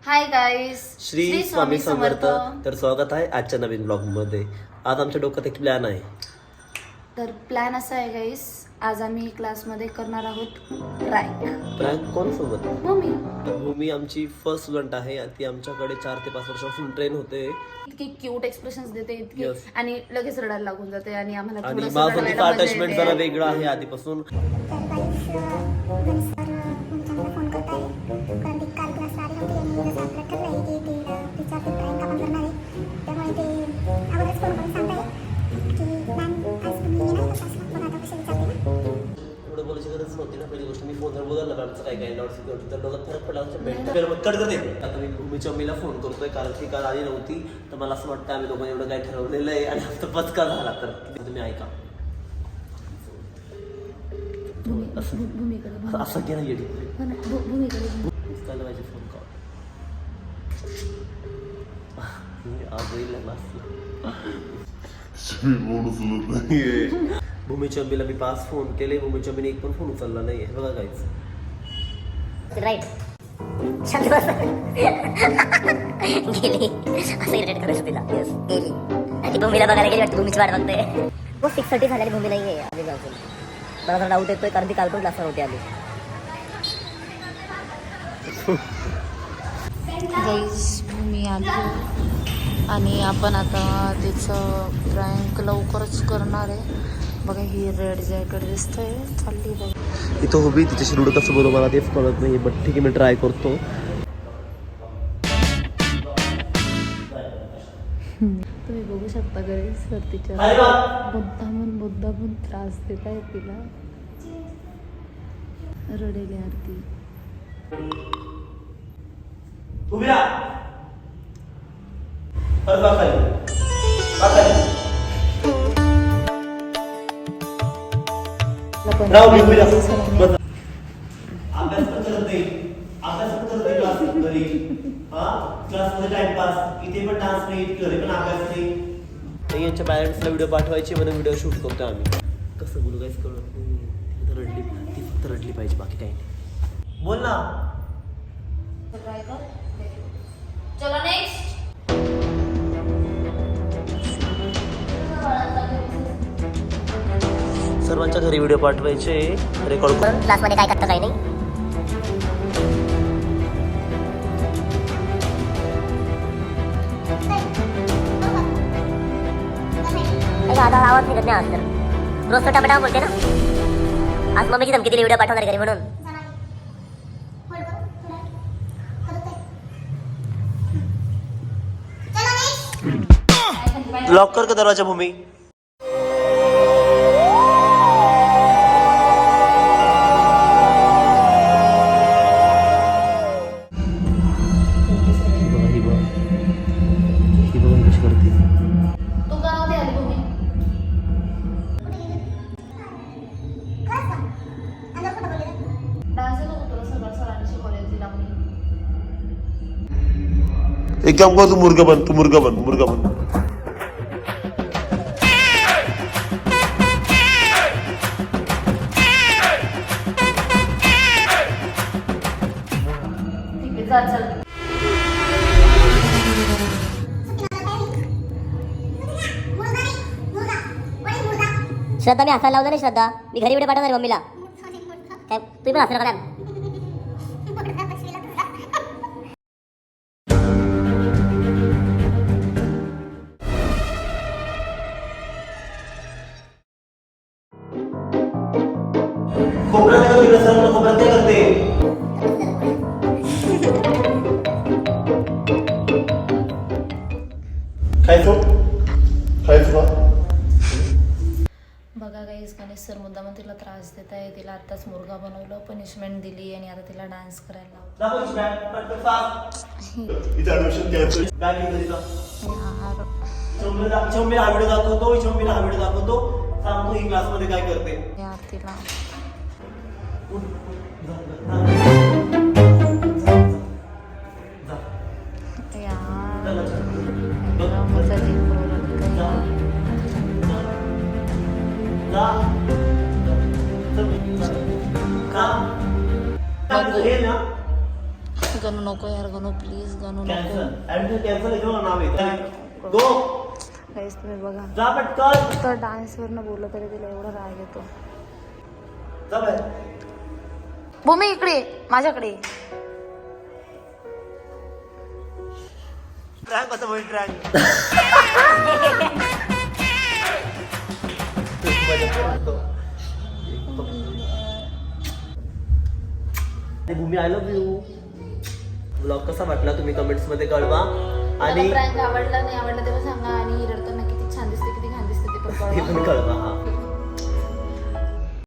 Hi guys, Shri Swami Samarth. तर स्वागत आहे आजच्या नवीन ब्लॉग मध्ये. आज आमच्या डोक्यात एक प्लॅन आहे. तर प्लॅन असा आहे गाईस, आज आम्ही क्लासमध्ये करणार आहोत प्रँक कोणासोबत? मम्मी. भूमी आमची फर्स्ट स्टुडंट आहे आणि ती आमच्याकडे 4 ते 5 वर्षापासून ट्रेन होते. इतकी क्यूट एक्सप्रेशन्स देते इतकी Yes. आणि लगेच रडायला लागून जाते आणि आम्हाला आणि थोडंसं माझं रडायला तिचं मजा अटॅचमेंट येते. जरा वेगळं आहे आधीपासून. एवढं बोलायची गरज नव्हती ना. पहिली गोष्ट मी फोनवर बोलला ना आमचं काय काय नॉट सिक्युरिटी तर डोक्यात फरक पडला कट करते. आता मी भूमीच्या मम्मीला फोन करतोय कारण ती काल आली नव्हती. तर मला असं वाटतं आम्ही दोघांनी एवढं काय ठरवलेलं आहे आणि आता पचका झाला तर तुम्ही ऐका. असं केलं येडी पाहिजे फोन कॉल भूमीच्या मम्मीला मी 5 फोन केले. भूमीच्या मम्मीने एक पण फोन उचलला नाही आहे. बघा काहीच राईट गेली असं इरिटेट करायचं तिला. येस गेली आणि ती भूमीला बघायला गेली वाटतं. भूमीची वाट बघते. हो 6:30 झालेली भूमी नाही आहे आधी जाऊन. मला जरा डाऊट येतोय कारण ती काल पण क्लासवर होती आली. गाईस मी आलो आणि आपण आता तिचं प्रँक लवकरच करणार आहे. बघा ही रेड जॅकेट दिसतंय चालली बघ. इथं उभी तिच्याशी रुड कसं बोलू मला तेच कळत नाही. बट ठीक आहे मी ट्राय करतो. तुम्ही बघू शकता घरी सर तिच्या मुद्दामून त्रास देत आहे तिला. रडेल यार ती. अभ्यास पण करत नाही. अभ्यास पण करत नाही क्लास घरी. क्लासमध्ये टाइमपास. इथे पण डान्स नाही घरी पण अभ्यास नाही. यांच्या पॅरेंट्सला व्हिडिओ पाठवायचे म्हणून व्हिडिओ शूट करतो आम्ही. कसं बोलू काहीच कळत नाही. ती फक्त रडली पाहिजे बाकी काही नाही. बोल ना. चलो नेक्स्ट. सर्वांच्या घरी व्हिडिओ पाठवायचे रेकॉर्ड करून. क्लासमध्ये काय करतं काही नाही. आता आवाज निघत नाही आज तर. रोज टपटा बोलते ना. आज मम्मीची धमकी दिली व्हिडिओ पाठवणार घरी म्हणून. लॉक कर का दरवाजा भूमी. एक काम कर, तू मुर्गा बन. श्रद्धा मी हसायला लावलं नाही. श्रद्धा मी घरी व्हिडिओ पाठवणार मम्मीला. काय तुम्ही पण हसणार का? बघा गाईस, गणेश सर मुद्दामून तिला त्रास देत आहे. तिला आत्ताच मुर्गा बनवलं, पनिशमेंट दिली आणि आता तिला डान्स करायला सांगतो ही क्लासमध्ये काय करते यार तिला. गणू नको यार, गणू प्लीज, गणू नको. कॅन्सल ऍडमिशन कॅन्सल घेऊन नाव येतं गो काहीच तुम्ही बघा, जा पटकन तर डान्सवरनं बोललं तरी तिला एवढा राग येतो. जा बाहेर. भूमी इकडे माझ्याकडे. प्रँक होतं म्हणजे prank. Bhumi I love you. Blog कसा वाटला तुम्ही कमेंट्स मध्ये कळवा. आणि प्रँक आवडला नाही आवडला तेव्हा सांगा, आणि रडताना किती छान दिसते किती घाण दिसते ते पण हे पण कळवा. हा